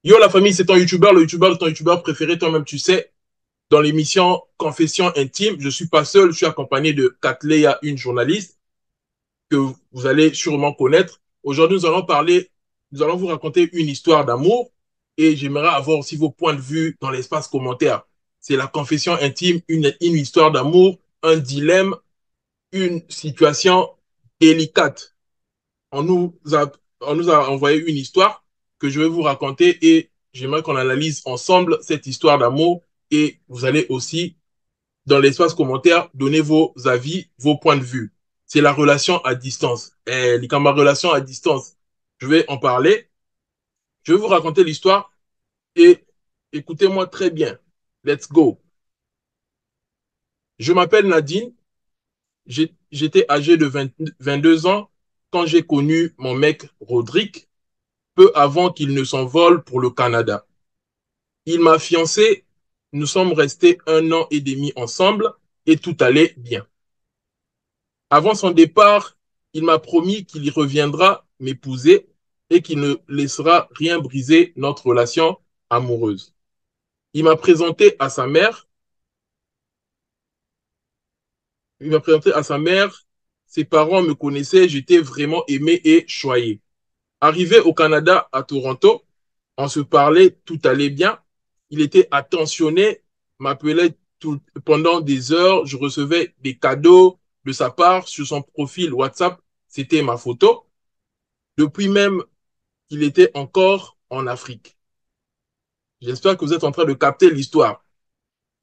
Yo la famille, c'est ton youtubeur, le youtubeur de ton youtubeur préféré, toi-même tu sais, dans l'émission Confession intime. Je suis pas seul, je suis accompagné de Katleya, une journaliste que vous allez sûrement connaître. Aujourd'hui, nous allons vous raconter une histoire d'amour et j'aimerais avoir aussi vos points de vue dans l'espace commentaire. C'est la confession intime, une histoire d'amour, un dilemme, une situation délicate. On nous a, on nous a envoyé une histoire que je vais vous raconter et j'aimerais qu'on analyse ensemble cette histoire d'amour et vous allez aussi, dans l'espace commentaire, donner vos avis, vos points de vue. C'est la relation à distance. Et quand ma relation à distance, je vais en parler. Je vais vous raconter l'histoire et écoutez-moi très bien. Let's go. Je m'appelle Nadine. J'étais âgé de 22 ans quand j'ai connu mon mec Rodrigue, peu avant qu'il ne s'envole pour le Canada. Il m'a fiancé, nous sommes restés 1 an et demi ensemble et tout allait bien. Avant son départ, il m'a promis qu'il y reviendra m'épouser et qu'il ne laissera rien briser notre relation amoureuse. Il m'a présenté à sa mère, il m'a présenté à sa mère, ses parents me connaissaient, j'étais vraiment aimé et choyé. Arrivé au Canada, à Toronto, on se parlait, tout allait bien. Il était attentionné, m'appelait pendant des heures, je recevais des cadeaux de sa part sur son profil WhatsApp, c'était ma photo. Depuis même qu'il était encore en Afrique. J'espère que vous êtes en train de capter l'histoire.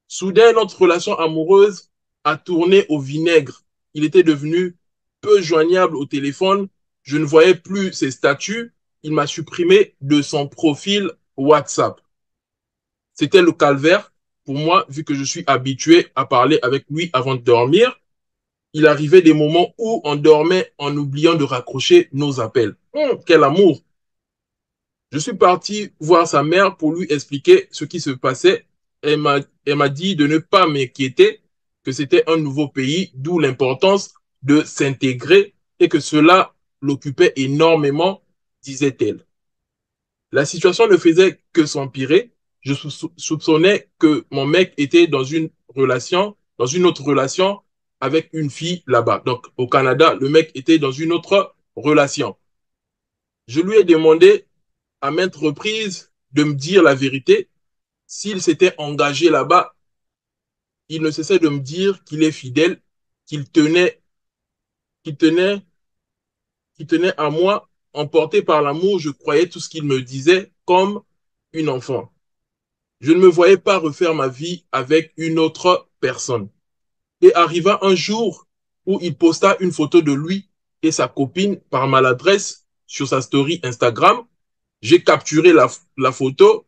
Soudain, notre relation amoureuse a tourné au vinaigre. Il était devenu peu joignable au téléphone. Je ne voyais plus ses statuts. Il m'a supprimé de son profil WhatsApp. C'était le calvaire pour moi, vu que je suis habitué à parler avec lui avant de dormir. Il arrivait des moments où on dormait en oubliant de raccrocher nos appels. Quel amour! Je suis parti voir sa mère pour lui expliquer ce qui se passait. Elle m'a dit de ne pas m'inquiéter, que c'était un nouveau pays, d'où l'importance de s'intégrer et que cela l'occupait énormément, disait-elle. La situation ne faisait que s'empirer. Je soupçonnais que mon mec était dans une autre relation avec une fille là-bas. Donc au Canada, le mec était dans une autre relation. Je lui ai demandé à maintes reprises de me dire la vérité. S'il s'était engagé là-bas, il ne cessait de me dire qu'il est fidèle, qu'il tenait, qu'il tenait, qu'il tenait à moi. Emporté par l'amour, je croyais tout ce qu'il me disait comme une enfant. Je ne me voyais pas refaire ma vie avec une autre personne. Et arriva un jour où il posta une photo de lui et sa copine par maladresse sur sa story Instagram. J'ai capturé la photo,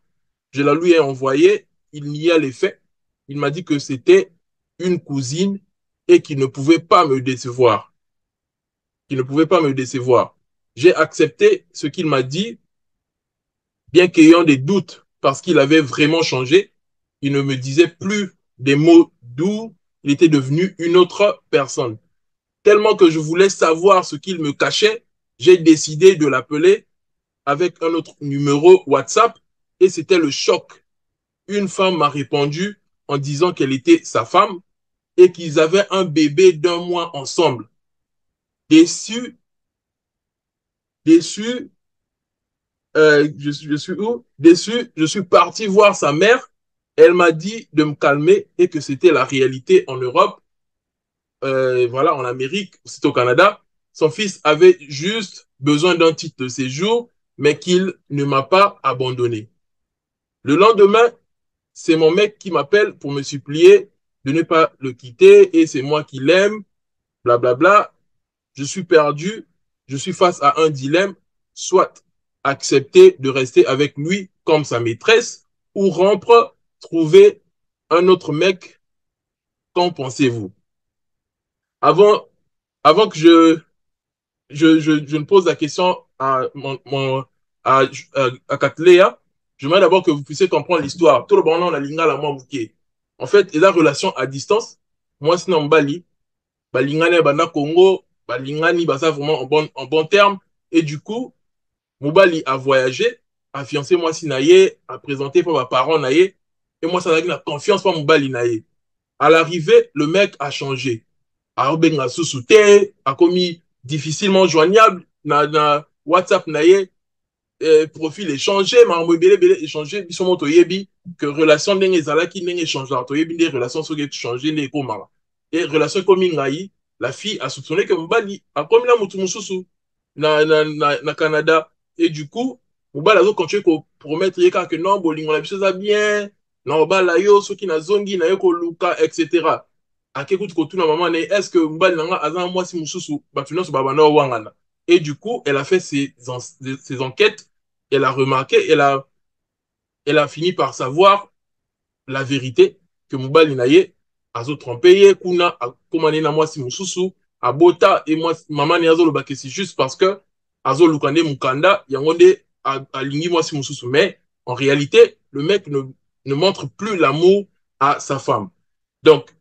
je la lui ai envoyée, il niait les faits. Il m'a dit que c'était une cousine et qu'il ne pouvait pas me décevoir. Qu'il ne pouvait pas me décevoir. J'ai accepté ce qu'il m'a dit, bien qu'ayant des doutes, parce qu'il avait vraiment changé. Il ne me disait plus des mots doux, il était devenu une autre personne. Tellement que je voulais savoir ce qu'il me cachait, j'ai décidé de l'appeler avec un autre numéro WhatsApp et c'était le choc. Une femme m'a répondu en disant qu'elle était sa femme et qu'ils avaient un bébé d'1 mois ensemble. Déçu, déçu, je suis où? Déçu, je suis parti voir sa mère. Elle m'a dit de me calmer et que c'était la réalité en Europe, voilà, en Amérique, c'est au Canada. Son fils avait juste besoin d'un titre de séjour, mais qu'il ne m'a pas abandonné. Le lendemain, c'est mon mec qui m'appelle pour me supplier de ne pas le quitter et c'est moi qui l'aime, blablabla. Je suis perdu, je suis face à un dilemme, soit accepter de rester avec lui comme sa maîtresse ou rompre, trouver un autre mec. Qu'en pensez-vous? Avant, avant que je ne pose la question à Katleya, j'aimerais d'abord que vous puissiez comprendre l'histoire. Tout le monde on a lingala moi mouké. En fait, et la relation à distance, moi c'est en Bali, balingane banda Congo, balingani basa vraiment en bon terme et du coup, Moubali a voyagé a fiancé moi si naye, a présenté pour mes parents naye, et moi ça a la confiance pour mon bali naye. À l'arrivée, le mec a changé. A obenga sous-souté, a commis difficilement joignable, na WhatsApp naye, profil échangé, makambo ebele échangé, biso mo toyebi que relation ndenge ezalaki ndenge échangeant, toyebi des relations soki échangé ndenge ekomaka. Et relation ekomi ngai, la fille a soupçonné que mobali akomi na mutu mususu na Canada. Et du coup, mobali azo continuer ko promettre ye kaka que non, bolingo na biso eza bien, na obala yo soki na zongi na yo koluka, etc. Akekuti kotuna maman ne, est-ce que mobali nanga aza mwasi mususu, batu nyonso babanda owangana. Et du coup, elle a fait ses enquêtes, elle a remarqué, elle a fini par savoir la vérité, que Mubali Naye, azo trompé, kuna, komane na mwasi mususu, abota, et moi, maman ni azo le baké, c'est juste parce que, azo lukande mukanda, yangonde, alingi mwasi mususu. Mais, en réalité, le mec ne montre plus l'amour à sa femme. Donc,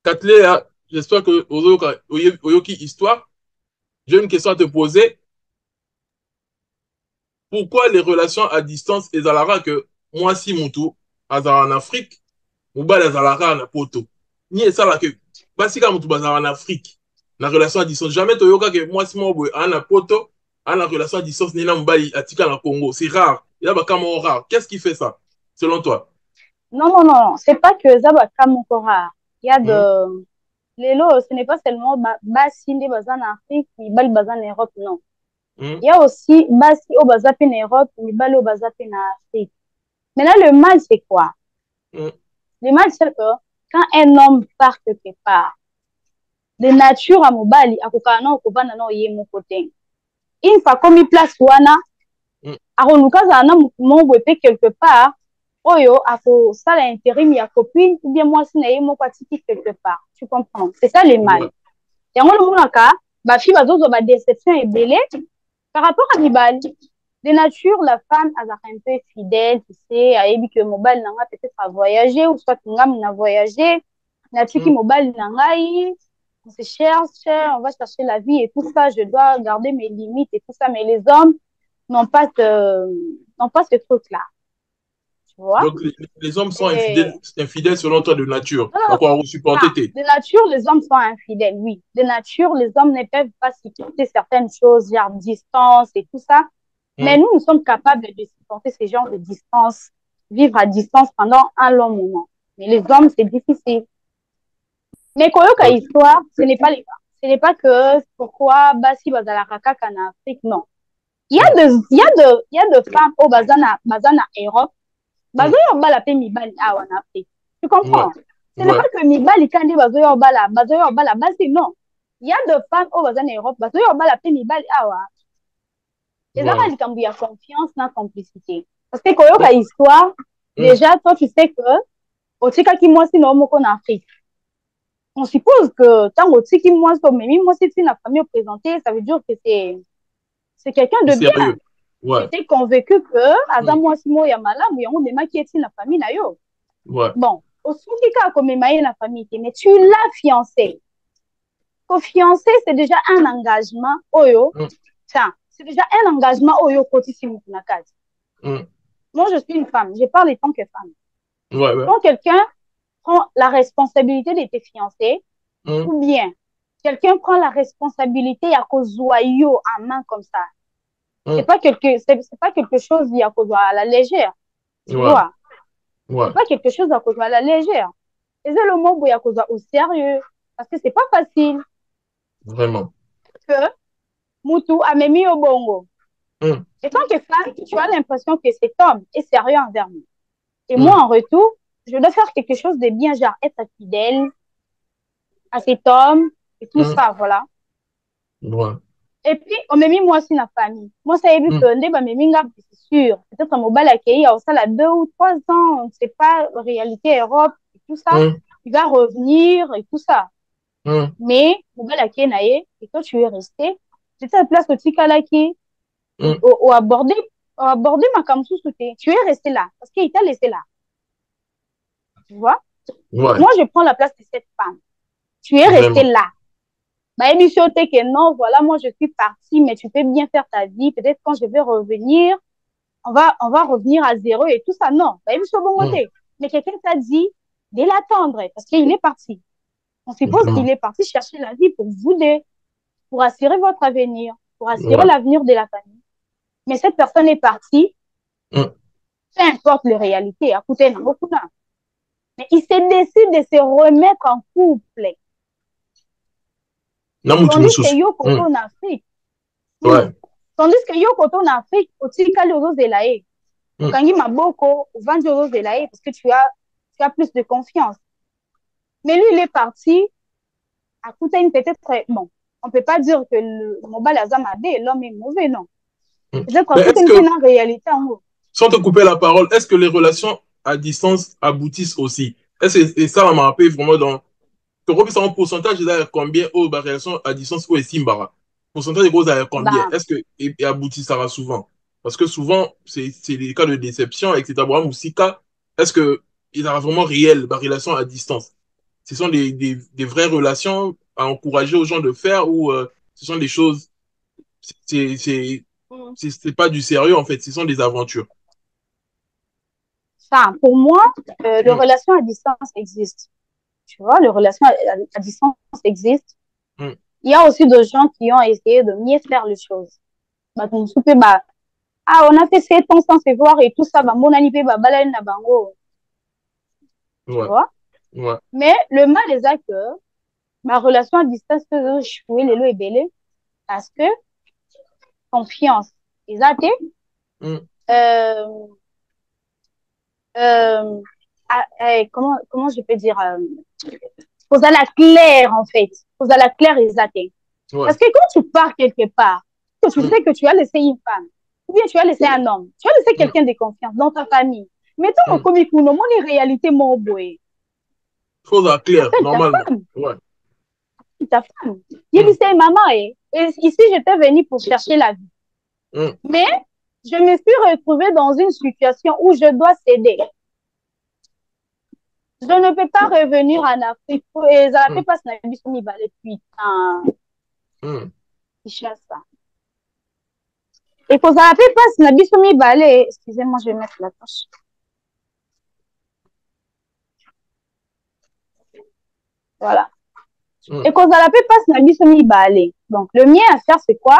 Katlea, j'espère que Oyoki Histoire, j'ai une question à te poser. Pourquoi les relations à distance ezalara que moi si mutu azala en Afrique mobali azalaka na poto ni esala que basika mutu bazala en Afrique na relation à distance jamais toyoka que moi si mo boy ana poto ana relation à distance ni na mobali atika na Congo, c'est rare, il y a bakama rare. Qu'est-ce qui fait ça selon toi? Non, non, non, c'est pas que Zabaka Mokora. Il y a de. Les lots, ce n'est pas seulement Bassinde Bazan en Afrique, mais Bal Bazan en Europe, non. Il y a aussi Bassi au Bazapé en Europe, mais Bal au Bazapé en Afrique. Maintenant, le mal, c'est quoi? Le mal, c'est que quand un homme part quelque part, de nature à Mobali, à Kokana, au Kobana, non, il est mon côté. Une fois comme il place Wana, à Ronoukaza, mon wépé quelque part, oyo ako sala intérim ya copine ou bien moi si na ye moko atiki quelque part, tu comprends, c'est ça le mal. Yango le monaka ba fille bazozo ba déception ebele par rapport à mibali de nature. La femme a un peu fidèle, tu sais, a ebi que mobile nanga peut-être a voyagé ou soit ngam na voyagé na tiki mobile nangai, on se cherche, on va chercher la vie et tout ça, je dois garder mes limites et tout ça, mais les hommes n'ont pas ce truc là. Donc, les hommes sont infidèles selon toi de nature. D'accord, supporter de nature, les hommes sont infidèles, oui. De nature, les hommes ne peuvent pas supporter certaines choses, genre distance et tout ça. Mais nous sommes capables de supporter ces genres de distance, vivre à distance pendant un long moment. Mais les hommes, c'est difficile. Mais Koyoka histoire, ce n'est pas le cas. Ce n'est pas que pourquoi Bassi Bazalaraka en Afrique, non. Il y a de femmes au Bazana Europe. Bazoyo bala pe mibali awa en Afrique. Tu comprends? Ce n'est pas que mibali kandi bazoyo bala basi, non. Il y a de femmes au bazan Europe, bazoyo bala pe mibali awa. Et ça va likambu ya confiance na complicité. Parce que koyoka histoire, déjà toi tu sais que otika ki mwasi na omoko na Afrique. On suppose que tant otiki mwasi to memi mwasi ti na famille présentée, ça veut dire que c'est quelqu'un de bien. J'étais convaincu que Adam Mwasimo Yamala, Mouyon, mais qui est la famille nayo. Bon, au Soukika, comme la famille, mais tu l'as fiancé. Ton fiancé, c'est déjà un engagement, Oyo. Tiens, c'est déjà un engagement, Oyo, côté Simukunakad. Moi, je suis une femme, je parle en tant que femme. Quand quelqu'un prend la responsabilité de tes fiancés, ou bien quelqu'un prend la responsabilité à cause joyau en main comme ça. C'est pas quelque chose à cause à la légère. Tu vois? C'est pas quelque chose à cause à la légère. Et c'est le mot à cause au sérieux. Parce que c'est pas facile. Vraiment. Que Moutou a mis au bongo. Et tant que femme, tu as l'impression que cet homme est sérieux envers nous. Et moi, en retour, je dois faire quelque chose de bien, genre être fidèle à cet homme et tout ça, voilà. Et puis, on m'a mis moi aussi dans la famille. Moi, ça a vu que c'est sûr. Peut-être un mobile accueilli, ça a 2 ou 3 ans, on ne sait pas, réalité Europe et tout ça. Il va revenir et tout ça. Mais, mobile accueilli, et toi, tu es resté. J'étais à la place au Tikalaki, au aborder ma kamsou sauté. Tu es resté là, parce qu'il t'a laissé là. Tu vois? Moi, je prends la place de cette femme. Tu es resté là. Bah, émission que non, voilà, moi je suis partie, mais tu peux bien faire ta vie. Peut-être quand je vais revenir, on va revenir à zéro et tout ça. Non, bah, bon côté. Mais quelqu'un t'a dit de l'attendre parce qu'il est parti. On suppose qu'il est parti chercher la vie pour vous deux, pour assurer votre avenir, pour assurer l'avenir de la famille. Mais cette personne est partie, peu importe les réalités, à côté de beaucoup d'argent. Mais il se décide de se remettre en couple. Tandis que yo, quand on en Afrique, tandis que yo, quand on en Afrique, au Tikali, aux Zelae, au Kangi Maboko, au Vanjo aux Zelae, parce que tu as plus de confiance. Mais lui, il est parti, à côté peut-être, bon, on ne peut pas dire que le Mobile Azamade, l'homme est mauvais, non. Peut-être en réalité, en haut. Sans te couper la parole, est-ce que les relations à distance aboutissent aussi? Est-ce que ça m'a rappelé vraiment dans. Tu as un pourcentage de combien aux relations à distance ou Simbara? Pourcentage de gros à combien? Est-ce que aboutissera souvent? Parce que souvent, c'est des cas de déception, etc. Moussika, est-ce que il y a vraiment réel, la relation à distance? Ce sont des vraies relations à encourager aux gens de faire ou ce sont des choses. C'est pas du sérieux en fait, ce sont des aventures. Ça, pour moi, les relations à distance existent. Tu vois, les relations à distance existent. Il y a aussi des gens qui ont essayé de mieux faire les choses. Bah, on a fait 7 ans sans se voir et tout ça, bah, mon anniversaire, bah, balai na bango. Tu vois? Mais le mal est que ma relation à distance, je suis les lots et belé parce que confiance. Ils ont comment je peux dire faut à la claire en fait faut à la claire et parce que quand tu pars quelque part tu sais que tu as laissé une femme ou bien tu as laissé un homme tu as laissé quelqu'un de confiance dans ta famille mettons au comique ou non mon réalité mon boy faut à la claire normalement ta femme il dit c'est maman et ici j'étais venue pour chercher la vie mais je me suis retrouvée dans une situation où je dois céder. Je ne peux pas revenir en Afrique. Et ça fait pas ce putain. Il chasse ça. Et pour ça fait pas ce excusez-moi, je vais mettre la tâche. Voilà. Et quand ça fait pas ce donc le mien à faire, c'est quoi?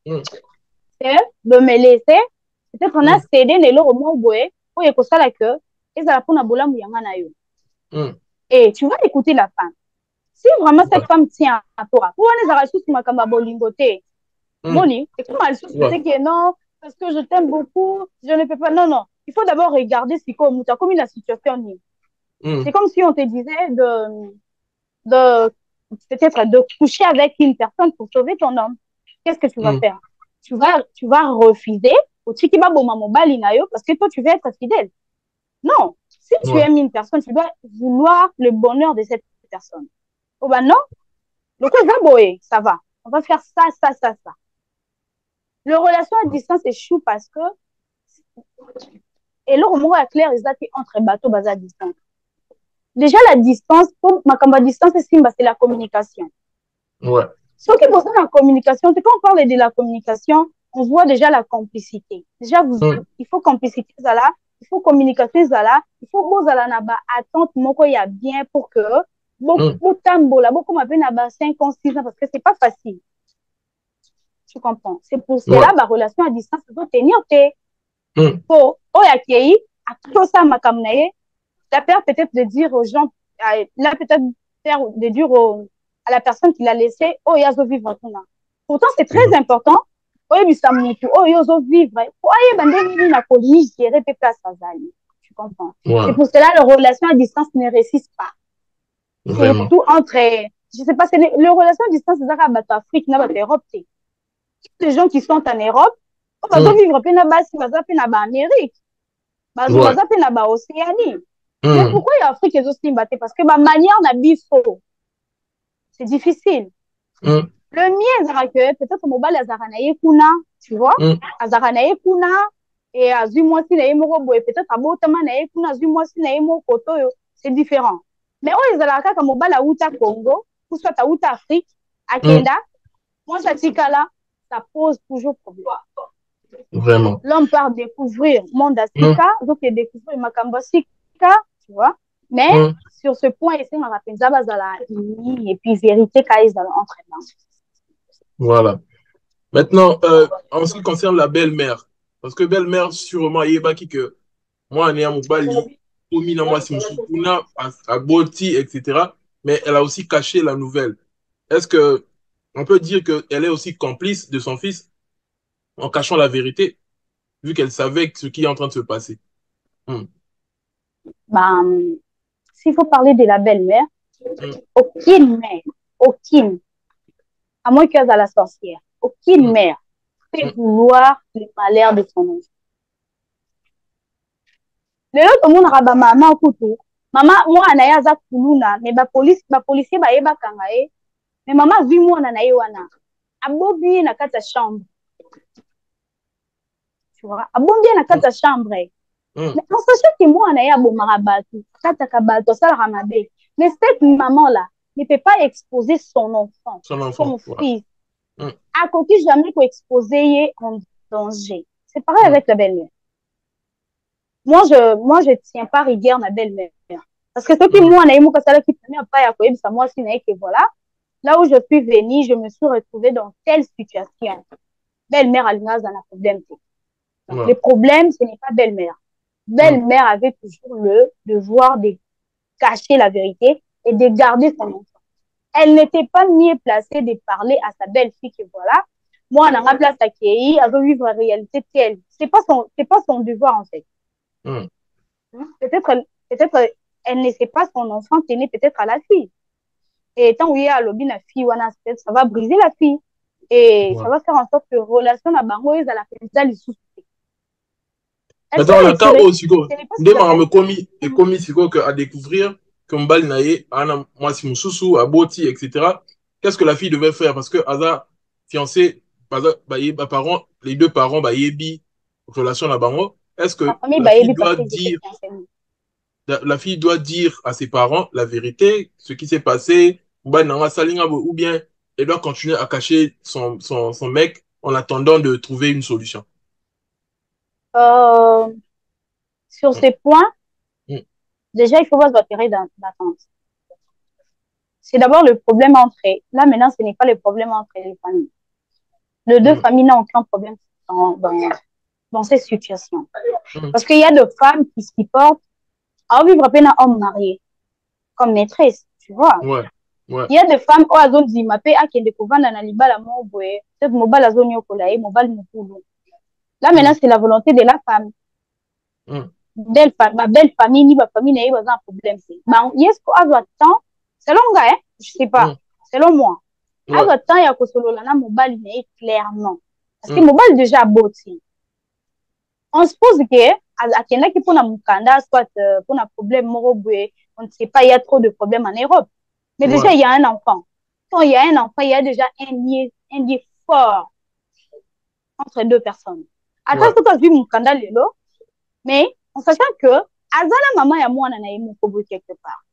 C'est de me laisser. Peut-être qu'on a cédé les lots au moins boué. Pour y ça la queue. Et ça la pour na bola mouyanga na yo. Et tu vas écouter la femme. Si vraiment cette femme tient à toi, pour les arracher sur ma camba bolingoté, Moni, et comment elle se dit que non, parce que je t'aime beaucoup, je ne peux pas. Non, non. Il faut d'abord regarder si comme la situation est. C'est comme si on te disait peut-être de coucher avec une personne pour sauver ton homme. Qu'est-ce que tu vas faire? Tu vas refuser au Chikiba Bomamobali Nayo parce que toi, tu veux être fidèle. Non. Si tu aimes une personne, tu dois vouloir le bonheur de cette personne. Oh ben non. Donc, ça va. On va faire ça, ça, ça, ça. Le relation à distance échoue parce que et là, au moins, clair, ils étaient entre bateaux basés à distance. Déjà, la distance, pour ma distance, c'est la communication. Ce qui est la communication, quand on parle de la communication, on voit déjà la complicité. Déjà, il faut complicité, il faut communication, il faut que vous attendre qu'il y a bien pour que beaucoup beaucoup m'appellent 5 ans, 6 ans, parce que c'est pas facile. Tu comprends? C'est pour cela la relation à distance doit tenir pour accueillir à tout ça la peur peut-être de dire aux gens là peut-être de dire à la personne qui l'a laissé oh il y a vivre pourtant c'est très important vivre tu comprends? C'est pour cela la relation à distance ne réussit pas. Surtout entre je sais pas c'est les relations à distance c'est ça Afrique na Europe les gens qui sont en Europe vivre en Amérique en Océanie. Mais pourquoi l'Afrique est aussi battue? Parce que ma manière n'a biso. C'est difficile. Le mien, peut-être mobile azaranaye kuna, tu vois? Azaranaye kuna et azumwa si naye moko boye peut-être abotama naye kuna azumwa si naye moko koto c'est différent. Mais on les a comme mobile à Outa Congo, ou soit à Outa Afrique, à Kenda, moi ça tika là, ça pose toujours problème. Vraiment. L'homme part découvrir monde Hum, asika, donc il découvrir makambo asika, tu vois. Mais hum, sur ce point, il s'est penza bazala et puis vérité quand entre les mains. voilà. Maintenant, en ce qui concerne la belle-mère, parce que belle-mère, sûrement, il y a qui que moi, Néa Moubali, Omina moi, Simsoukuna, à Boti, etc. Mais elle a aussi caché la nouvelle. Est-ce que on peut dire qu'elle est aussi complice de son fils en cachant la vérité, vu qu'elle savait ce qui est en train de se passer? Hum, Bah, s'il faut parler de la belle-mère, hum, aucune mère, aucune, à moins qu'elle a la sorcière, aucune hum, mère fait hum. vouloir le malheur de son enfant. Lelo tomonaka bamama kutu mama mwana ye aza kuluna me bapolisier bayebaka ye me mama azwi mwana na ye wana abobi ye na kati ya chambre tu vois abobi ye na kati ya chambre mais en sachant que mwana ye abomaka bato akataka bato asalaka mabe mais cette maman là ne peut pas exposer son enfant Son enfant. son Voilà. fils Hum, akoki jamais koexposer ye en danger c'est pareil hum, avec la belle-mère. Moi, je tiens pas rigueur ma belle-mère. Parce que ce qui, hum. moi, n'a eu mon casala qui tenait pas à quoi, ça, moi, si n'a que voilà. Là où je suis venue, je me suis retrouvée dans telle situation. Belle-mère a dans un problème. Donc, Ouais. le problème, ce n'est pas belle-mère. Hum, Belle-mère avait toujours le devoir de cacher la vérité et de garder son enfant. Elle n'était pas mieux placée de parler à sa belle-fille que voilà. Moi, on a ma place à Kéi, elle veut vivre la réalité telle. C'est pas son devoir, en fait. hum. Peut-être elle ne sait pas son enfant tenait peut-être à la fille. Et tant qu'il y a lobby la fille, ça va briser la fille. Et ça Ouais. va faire en sorte que la relation à bango à la fille sous. Elle s'est Maintenant, la cas retirée. où Siko, Ce n'est pas ce nde que mara j'appelle. me commis et commis Siko que à découvrir que Mbali naye, ana mwasi mususu, aboti, etc. Qu'est-ce que la fille devait faire? Parce que Aza, fiancé, parents, les deux parents, bah, yebi, relation la bango. Est-ce La que famille, la bah, fille parce doit que j'étais dire, fiancée. la fille doit dire à ses parents la vérité, ce qui s'est passé, Mbali nanga salinga, ou bien elle doit continuer à cacher son mec en attendant de trouver une solution? Euh, sur Mm, ces points, mm, déjà, il faut voir votre période d'attente. C'est d'abord le problème entre elles. Là, maintenant, ce n'est pas le problème entre les familles. Les deux mm, familles n'ont aucun problème dans ces situations. mm. Parce qu'il y a des femmes qui s'y portent à vivre à peine un homme marié comme maîtresse, tu vois. Ouais, ouais. Il y a des femmes qui ont dit ma paix à qui découvert dans libala mon boy, peut-être mobile zone yokola et mobile mukulu. Là maintenant Mm, c'est la volonté de la femme. mm. Ma belle famille ni ma famille n'a pas un problème. Ben yes ko azwa temps selon gars hein, je sais pas, Mm. selon moi. Ouais. Azwa temps ya ko solo na mobile mais clairement. Parce que Mm. mobile déjà boti. On suppose que akenda ki pona mukanda soit pona problème moko boye, on ne sait pas il y a trop de problèmes en Europe. Mais déjà, Ouais. il y a un enfant. Quand il y a un enfant, il y a déjà un lien fort entre deux personnes. Attends, Ouais. tout à vu mon scandale, mais en sachant que Azala maman et moi, on a eu mon quelque part.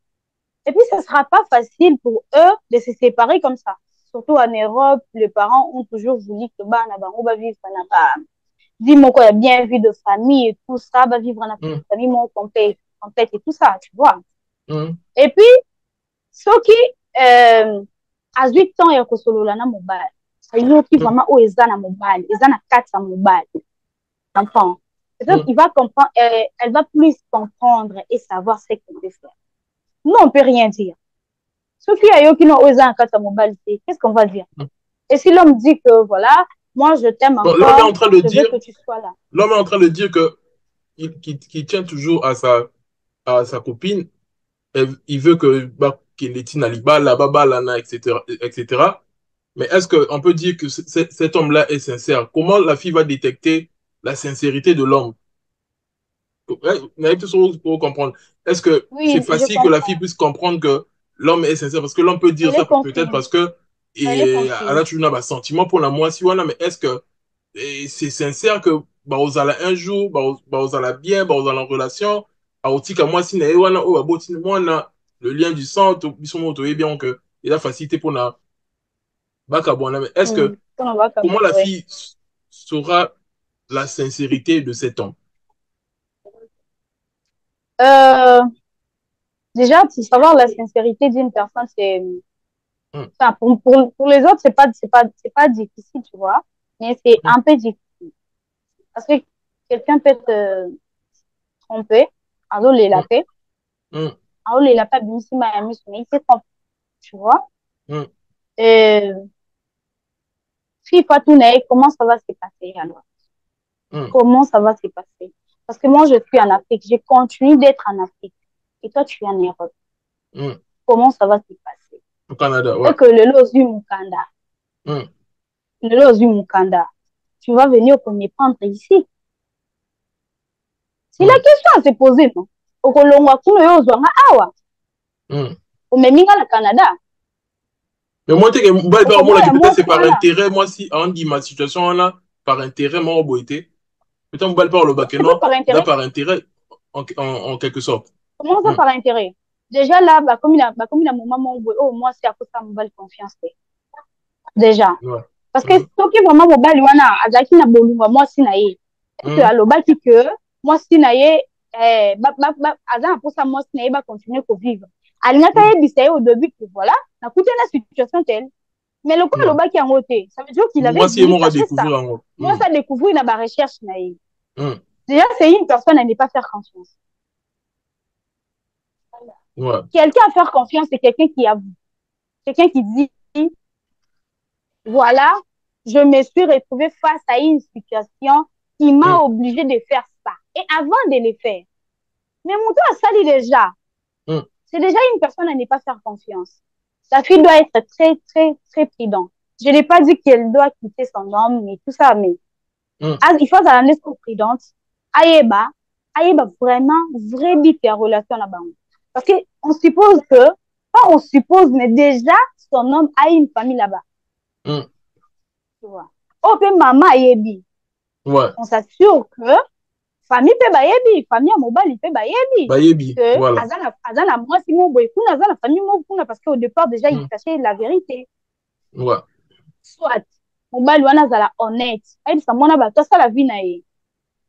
Et puis, ce ne sera pas facile pour eux de se séparer comme ça. Surtout en Europe, les parents ont toujours voulu que bah, on va vivre dis-moi quoi, il y a bien vu de famille et tout ça, va vivre en Mm. famille, mon complète et tout ça, tu vois. Mm. Et puis, soki azwi temps ya kosolola na mobali ayoki Mm. vraiment oyo eza na mobali eza na kati ya mobali comprend peut-être Mm. il va comprendre elle va plus comprendre et savoir ce qu'elle peut faire nous on peut rien dire soki ayoki no oyo eza na kati ya mobali te qu'est-ce qu'on va dire Mm. et si l'homme dit que voilà moi je t'aime Donc, l'homme est encore en train de je veux dire, que tu sois là l'homme est en train de dire que qu'il tient toujours à sa copine. Il veut que bah, qu'il est Naliba, la baba, lana, etc., etc. Mais est-ce qu'on peut dire que cet homme-là est sincère? Comment la fille va détecter la sincérité de l'homme? Naïf, pour comprendre. Est-ce que c'est oui je facile que la fille comprends puisse comprendre que l'homme est sincère? Parce que l'homme peut dire elle ça est peut-être confuse parce que elle est et elle confuse a toujours un sentiment pour la moi si voilà, mais est-ce que c'est sincère que bah vous allez un jour bah vous allez bien bah vous allez en relation à otika moi si na wana o aboti moi na le lien du sang to biso mo to bien que il a facilité pour na baka bon mais est-ce que on va comment la collaborer fille saura la sincérité de cet homme? Euh, Déjà, savoir la sincérité d'une personne, c'est, Hum, enfin, pour les autres, c'est pas difficile, tu vois, mais c'est hum, un peu difficile. Parce que quelqu'un peut te tromper, alors il l'a hum, fait, hum, alors il l'a pas bien si mais il s'est trompé, tu vois. hum, Et si toi, tout n'est, comment ça va se passer alors? hum, Comment ça va se passer? Parce que moi, je suis en Afrique, je continue d'être en Afrique. Et toi, tu es en Europe. hum. Comment ça va se passer? Au Canada, ouais. Et que le lozu mukanda, Hum, le lozu mukanda, tu vas venir pour me prendre ici. C'est la hum, question à se poser, non? Okolongwa kuno yo zwanga awa, hum. omeminga le Canada. Mais moi, tu sais que bah, moi, Okoboya peut-être c'est mwasi par wana. intérêt, moi, si on dit ma situation là, par intérêt, moi, au Boité. Peut-être que par le C'est pas Bakeno, par là, intérêt. par intérêt, en quelque sorte. Comment ça Hum, par intérêt? Déjà là, comme il a mon maman, oh, moi, c'est à cause de ma confiance. Déjà. ouais. Parce que Hum, soki vraiment mobali wana azalaki na bolunga mwasi na ye ete hum, alobaki ke mwasi na ye aza na mposa mwasi na ye bacontinue kovivre alingaki hum. ayebisa ye au début que voilà nakute na situation telle mais lokola Ouais. alobaki yango te ça veut dire qu'il avait Moi, si voulu moi, à cacher ça découvrir en gros. mwasi adécouvrir na barecherche na ye Hum, déjà c'est une personne à ne pas faire confiance ouais. quelqu'un à faire confiance c'est quelqu'un qui avoue quelqu'un qui dit voilà, je me suis retrouvée face à une situation qui m'a Hum, obligée de faire ça. Et avant de le faire, mais mon tour a sali déjà. hum, C'est déjà une personne à ne pas faire confiance. La fille doit être très, très, très prudente. Je n'ai pas dit qu'elle doit quitter son homme, mais tout ça, mais hum, il faut la laisser prudente. Aïeba, Aïeba vraiment, vrai bit en relation là-bas. Parce qu'on suppose que, pas on suppose, mais déjà, son homme a une famille là-bas. hum. Tu vois. Oh, puis maman Aïebi. Ouais. On s'assure que famille peut bayebi famille ya mobali peut bayebi Bayebi, que voilà. aza na mwasi mo boye kuna aza na famille mo kuna parce que au départ déjà il Hum, cachait la vérité ouais. soit mobali wana azala honnête ayebisa mwana bato asala vie na ye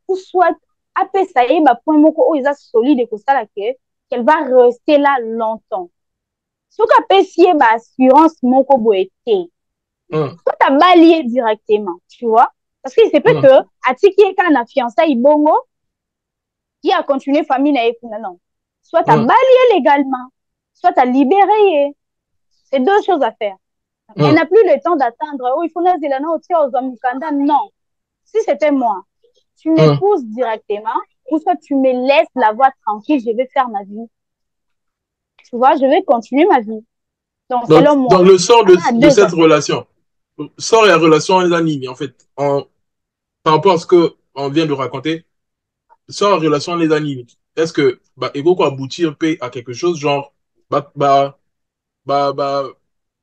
ou soit apesa ye bapoint moko oyo eza solide ekosala ke qu'elle va rester là longtemps soki apesi ye baassurance moko boye te Hum, soit abali ye directement tu vois parce que c'est peut hum, que atiki ye kaka na fiançaille bongo qui a continué famille na ye kuna non soit à hum, balayer légalement soit à libérer c'est deux choses à faire elle hum, n'a plus le temps d'attendre oh il faut nazela na otia ozwa mukanda non si c'était moi tu hum. m'épouses directement ou soit tu me laisses la voie tranquille je vais faire ma vie tu vois je vais continuer ma vie donc selon Donc moi le sort ça a de deux cette aspects relation, sort et la relation les anime, en fait, par rapport à ce que on vient de raconter, sort et relation les anime. Est-ce que, bah, ego quoi aboutir paix à quelque chose, genre, bah, bah, bah,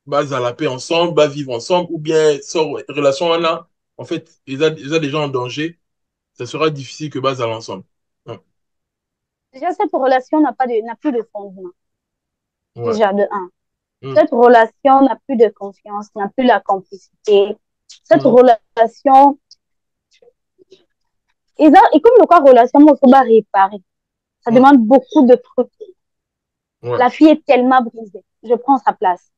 bah, à la paix ensemble, bah, vivre ensemble, ou bien sort relation là, en fait, ils ont des gens en danger, ça sera difficile que base à l'ensemble. Ouais. déjà cette relation n'a plus de fondement Ouais. déjà de un Hum, cette relation n'a plus de confiance n'a plus la complicité cette hum, relation et comme le quoi relation, il faut pas réparer. Ça hum. demande beaucoup de trucs. Ouais. La fille est tellement brisée. Je prends sa place.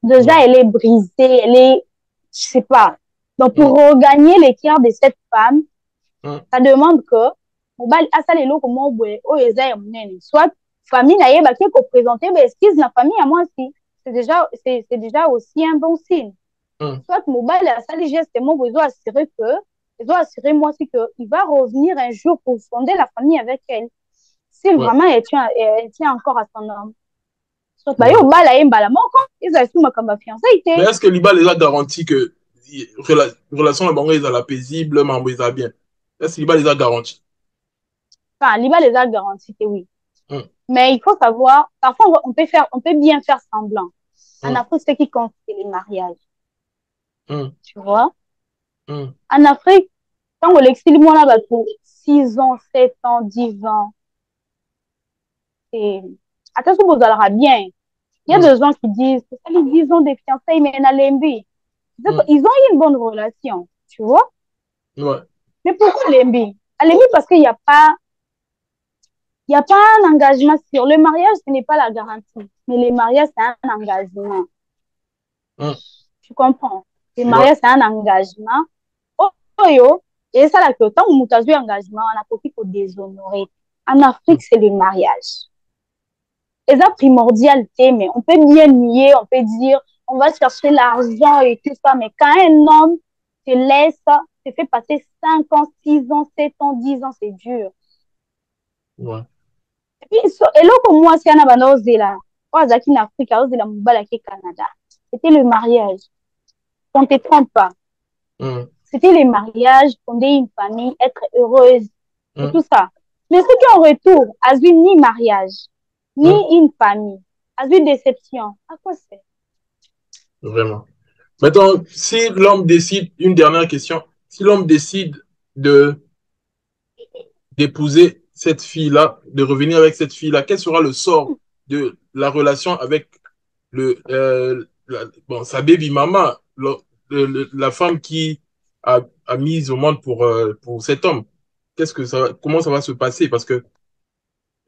Déjà, Ouais. elle est brisée, elle est, je sais pas. Donc, pour Hum, regagner les cœurs de cette femme, hum, ça demande que, comment soit famille naïe, qui est présenter, mais excuse la famille à moi aussi. C'est déjà aussi un bon signe. hum. Soit mobile a sali geste moi ils doivent assurer moi aussi qu'il va revenir un jour pour fonder la famille avec elle si Ouais. vraiment elle tient encore à son homme soit bah Ouais. yo bala ye mbala moko ils assument comme Mais fiancé est-ce que l'IBA les a garanti que relation la banque est à la paisible, mais ils a bien? Est-ce que l'IBA les a garanti? enfin l'IBA les a garanti que oui Hum, mais il faut savoir parfois on peut bien faire semblant en hum, Afrique ce qui compte c'est les mariages hum, tu vois hum, en Afrique quand on l'exile moi là pour 6 ans 7 ans 10 ans et attention vous allez bien. Il y a hum, des gens qui disent, c'est ça, les 10 ans de fiançailles, mais Nalembi. hum, Ils ont eu une bonne relation, tu vois. Ouais. Mais pourquoi Lembi? À Lembi, parce qu'il n'y a pas, il y a pas un engagement sur le mariage, ce n'est pas la garantie. Mais le mariage, c'est un engagement. Hum. Tu comprends? Le Ouais. mariage, c'est un engagement. Oh, yo, et ça, là, que tant que tu as eu engagement, on a profité pour déshonorer. En Afrique, Hum. c'est le mariage. Et ça, primordial, mais on peut bien nier, on peut dire, on va chercher l'argent et tout ça, mais quand un homme te laisse, te fait passer 5 ans, 6 ans, 7 ans, 10 ans, c'est dur. Ouais. Et puis, et là, comme moi, c'est un abandon, là, en Afrique, au Canada, c'était le mariage. On ne te trompe pas. Hum. C'était les mariages, fonder une famille, être heureuse et Hum. tout ça. Mais ce qui en retour, a vu ni mariage, ni Hum. une famille, a vu déception. À quoi c'est? Vraiment. Maintenant, si l'homme décide, une dernière question, si l'homme décide de d'épouser cette fille-là, de revenir avec cette fille-là, quel sera le sort de la relation avec bon, sa baby mama, la femme qui a mis au monde pour cet homme? Comment ça va se passer? Parce que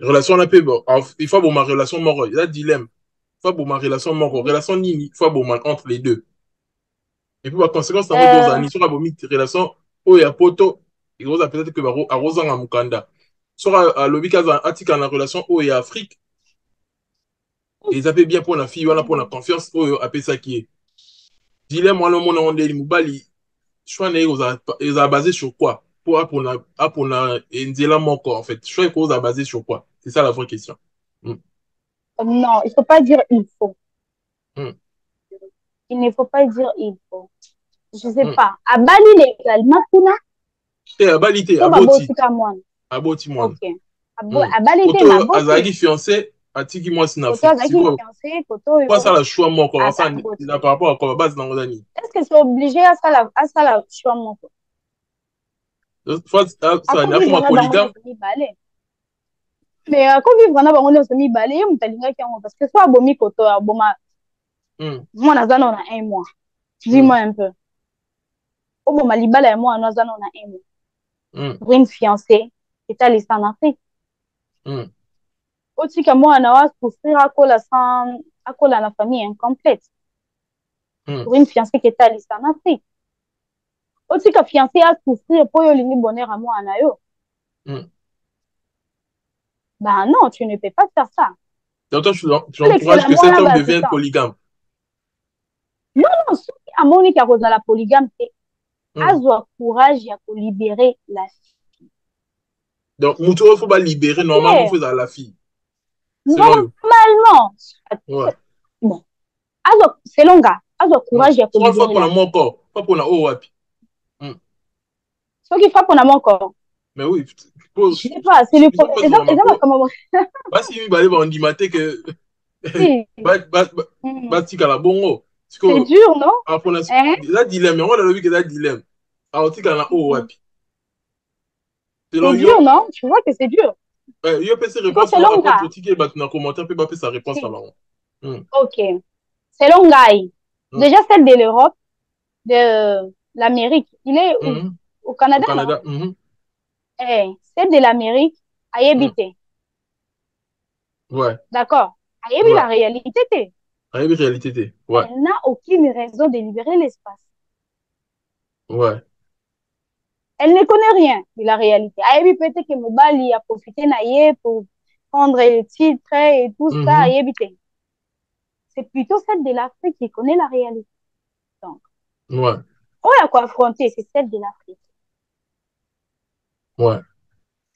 relation la paix, bon, il faut bon ma relation mort, il y a dilemme. Il faut bon ma relation mort, relation nini, il faut bon entre les deux. Et puis, par conséquence, dans deux Euh, années, sur la relation, où il y a poto, il y a peut-être que à Rosan à Mukanda. Sur à l'obika, à tika la relation, où il y a Afrique, et ils appellent bien pour la fille, voilà pour la confiance, où il appelle ça qui est. Dilemme, moi, le monde, on est mobali, choix, ils ont basé sur quoi? Pour la, et Nzela Moko, en fait. Choix, ils ont basé sur quoi? C'est ça la vraie question. Mm. non, il ne faut pas dire il faut. Mm. Il ne faut pas dire il faut. Je ne sais Mm. pas. À Bali, légalement, Et à Balité, to à Boti, babotika mwana. à Boti, moi. Ok. Mm. À Bali, te Koto, maboti. Azagi fiancé, à Tiki, moi, c'est en Koto Afrique. C'est azaki quoi? fiancé, koto Quoi ça yo, la choix mon corps ça aboti. par rapport à quoi base dans l'année Est-ce que c'est obligé à ça la choix mon corps? fois À ça quoi n'a vivre pas na bango polygame nyonso mibale? Mais à quoi vivre na bango nyonso mibale, ye moto alingaki yango parce que soit abomi koto, aboma hum, mwana aza nano na un mois. hum, Dis-moi un peu. Oboma libala ya mwana aza nano na un mois. hum, Pour une fiancée, c'est à l'Est en Afrique. hum, Otika mwana wa souffrir à cause de la famille incomplète. hum, Pour une fiancée qui est à l'Est en Afrique. Otika fiancée à souffrir pour yo lingi bonheur à mwana yo. hum. Ben non, tu ne peux pas faire ça. Donc toi tu encourages que L'excellemment cet là, homme bah, c'est devienne ça. polygame. Non, non, ce qui a moni qui a cause de la polygame, c'est Hum. avoir courage et à libérer la fille. Donc Moutoua faut pas libérer C'est normalement faut clair. à la fille selon eux. Normalement, Ouais. bon, alors, selon gars, avoir Hum. courage et à Soit fois libérer pour la la mon fille. corps pas pour la oh wapi. Hum. Ce qui frappe, on a encore. Mais oui pour Je sais pas, c'est le ils ont pas et souvent ça va pour comment pas si il va aller on dit maté que si. ba tika la bongo parce C'est que dur, non? après Hein? là dilemme on a le vu que là dilemme alors tika la oh wapi. C'est Selon dur, yo, non? Tu vois que c'est dur. yo peut se Parce réponse que là selon après gars, pour ticket bah dans commentaire peut pas sa réponse là si. bas. Hmm. Ok. Selon gars, Hmm. déjà celle de l'Europe, de l'Amérique, il est où? Mhm. Au Au Canada, non? Canada. Mhm. Eh, celle de l'Amérique a Hmm. habité. Ouais, D'accord? A habité ouais. la réalité. Réalité, réalité, ouais, Elle n'a aucune raison de libérer l'espace. ouais. Elle ne connaît rien de la réalité. A habité peut-être que Mobali a profité naïe pour prendre les titres et tout ça. A Mhm. habité. C'est plutôt celle de l'Afrique qui connaît la réalité. Donc, Ouais, on a quoi affronter, c'est celle de l'Afrique. ouais.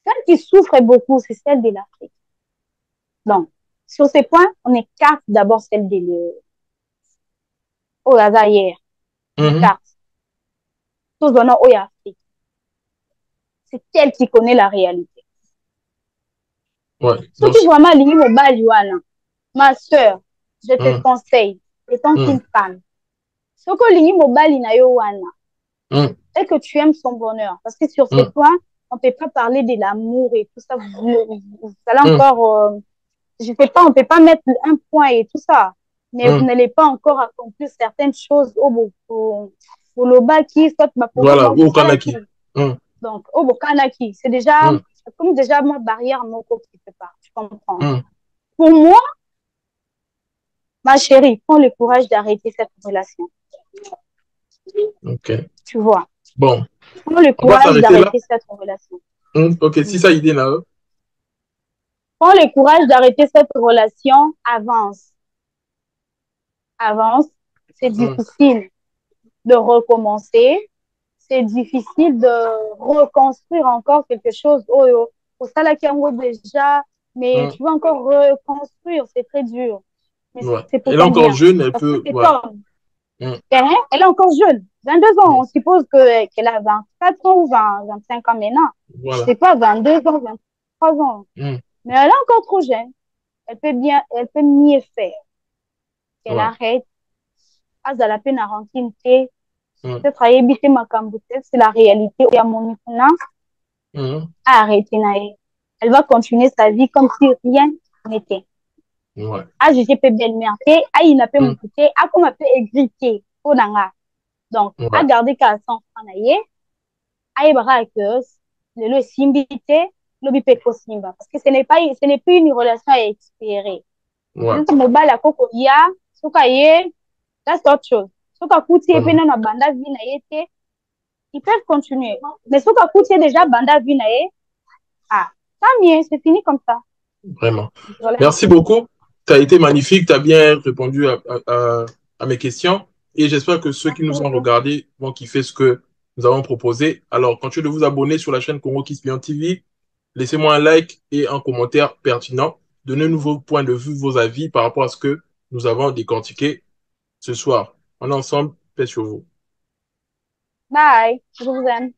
Celle qui souffre beaucoup, c'est celle de l'Afrique. Donc, sur ces points, on écarte d'abord celle de l'Europe. Oh, là, hier, on Mhm. écarte. Tout le monde, oh, Afrique. C'est elle qui connaît la réalité. Ouais. Ce qui vraiment lié au bal, Johanna, ma soeur, je te Mhm. conseille, étant Mhm. qu'une femme, ce que lié au bal, Johanna, Mhm. et que tu aimes son bonheur. Parce que sur ces Mhm. points, on ne peut pas parler de l'amour et tout ça. Vous allez Mhm. encore, je sais pas, on ne peut pas mettre un point et tout ça. Mais vous Mhm. n'allez pas encore accomplir certaines choses au bout. Pour le bal qui soit ma Voilà, bon, au ça là qui. Kanaki. Donc, au Bokanaki, c'est déjà comme déjà ma barrière, mon corps qui fait pas. Tu comprends? Pour moi, ma chérie, prends le courage d'arrêter cette relation. Ok. Tu vois? Bon, Prends le on va courage s'arrêter là. d'arrêter cette relation. Ok, si ça idée là. Prends le courage d'arrêter cette relation, avance. Avance. C'est difficile de recommencer. C'est difficile de reconstruire encore quelque chose. Oh, au Salakiango déjà, mais tu vas encore reconstruire, c'est très dur. Mais Ouais. c'est pour Elle est ton encore bien. jeune, elle Parce que peut. cet Ouais. homme, elle est encore jeune. 22 ans, on suppose qu'elle a 24 ans ou 25 ans maintenant. Je Voilà. sais pas, 22 ans, 23 ans. Mais elle est encore trop jeune. Elle peut mieux faire. Qu'elle Ouais. arrête. À la peine à rentrer. Peut-être à éviter ma cambouteuse, c'est la réalité. Il y a mon à arrêter naïe. Elle va continuer sa vie comme si rien n'était. Ouais. Ah, je peux belle-mère, ah, il n'a pas m'écouter, ah, comme elle peut égriter, donc, à Ouais. garder qu'à son franaye, à y bara que le simbité, le bipeko simba. Parce que ce n'est plus une relation à espérer. Ouais. C'est mobile à coco ya, soka ye, that's autre chose. Soka kuti et puis Vraiment. non, banda vie na yete, ils peuvent continuer. Mais soka kuti déjà banda vie na ye, ah, tant mieux, c'est fini comme ça. Vraiment. Voilà. Merci beaucoup. Tu as été magnifique. Tu as bien répondu à mes questions. Et j'espère que ceux qui Merci nous ont beaucoup. regardés vont kiffer ce que nous avons proposé. Alors, continuez de vous abonner sur la chaîne Congo Kiss Beyond TV. Laissez-moi un like et un commentaire pertinent. Donnez-nous vos points de vue, vos avis par rapport à ce que nous avons décortiqué ce soir. On est ensemble, paix sur vous. Bye. Je vous aime.